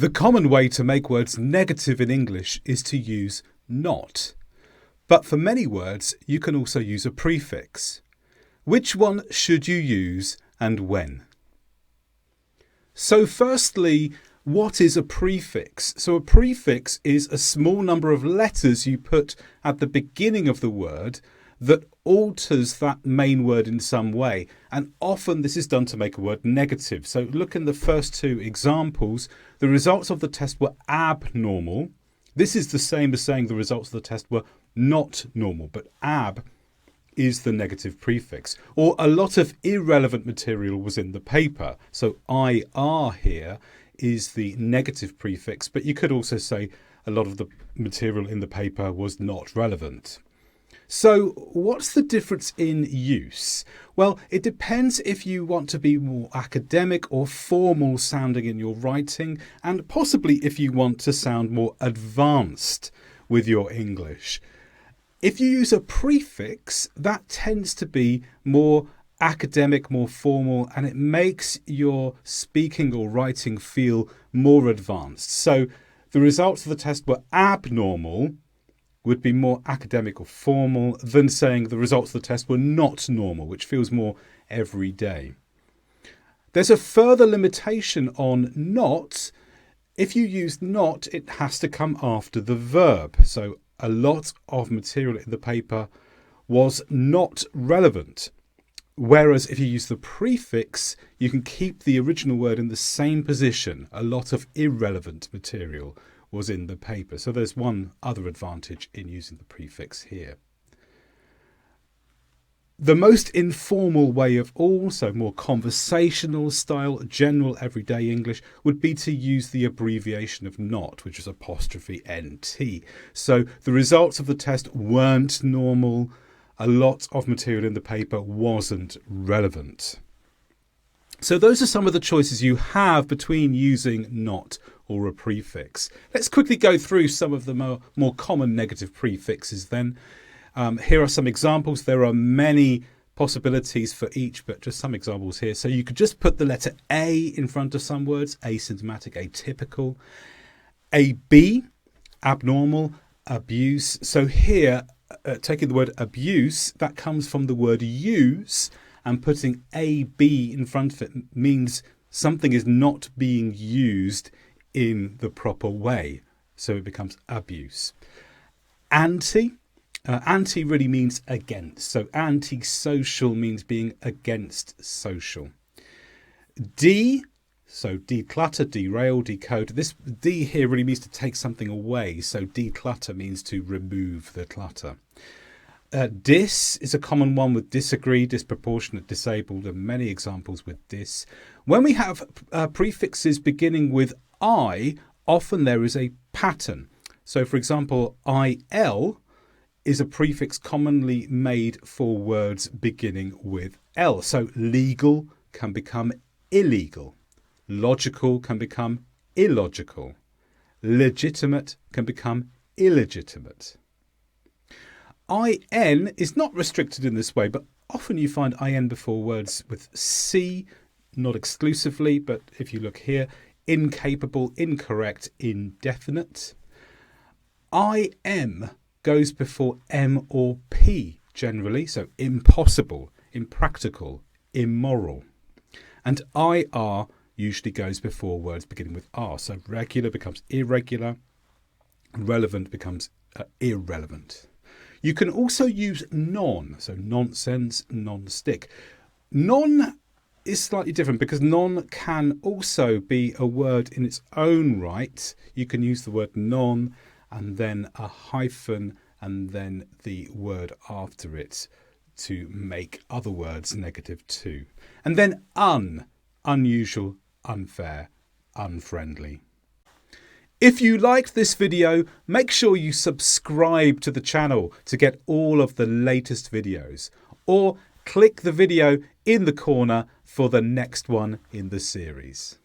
The common way to make words negative in English is to use not. But for many words, you can also use a prefix. Which one should you use and when? So firstly, what is a prefix? So a prefix is a small number of letters you put at the beginning of the word that alters that main word in some way. And often this is done to make a word negative. So look in the first two examples. The results of the test were abnormal. This is the same as saying the results of the test were not normal, but ab is the negative prefix. Or a lot of irrelevant material was in the paper. So IR here is the negative prefix, but you could also say a lot of the material in the paper was not relevant. So what's the difference in use? Well, it depends if you want to be more academic or formal sounding in your writing, and possibly if you want to sound more advanced with your English. If you use a prefix, that tends to be more academic, more formal, and it makes your speaking or writing feel more advanced. So the results of the test were abnormal would be more academic or formal than saying the results of the test were not normal, which feels more everyday. There's a further limitation on not. If you use not, it has to come after the verb. So a lot of material in the paper was not relevant. Whereas if you use the prefix, you can keep the original word in the same position. A lot of irrelevant material was in the paper. So there's one other advantage in using the prefix here. The most informal way of all, so more conversational style, general everyday English, would be to use the abbreviation of not, which is apostrophe NT. So the results of the test weren't normal. A lot of material in the paper wasn't relevant. So those are some of the choices you have between using not or a prefix. Let's quickly go through some of the more common negative prefixes then. Here are some examples. There are many possibilities for each, but just some examples here. So you could just put the letter A in front of some words, asymptomatic, atypical. AB, abnormal, abuse. So here, taking the word abuse, that comes from the word use, and putting AB in front of it means something is not being used in the proper way. So it becomes abuse. Anti. Anti really means against. So antisocial means being against social. D, so declutter, derail, decode. This D here really means to take something away. So declutter means to remove the clutter. Dis is a common one with disagree, disproportionate, disabled, and many examples with dis. When we have prefixes beginning with I, often there is a pattern. So for example, IL is a prefix commonly made for words beginning with L. So legal can become illegal. Logical can become illogical. Legitimate can become illegitimate. IN is not restricted in this way, but often you find IN before words with C, not exclusively, but if you look here, incapable, incorrect, indefinite. IM goes before M or P generally, so impossible, impractical, immoral. And IR usually goes before words beginning with R, so regular becomes irregular, relevant becomes irrelevant. You can also use non, so nonsense, non-stick. Non is slightly different because non can also be a word in its own right. You can use the word non and then a hyphen and then the word after it to make other words negative too. And then unusual, unfair, unfriendly. If you liked this video, make sure you subscribe to the channel to get all of the latest videos, or click the video in the corner for the next one in the series.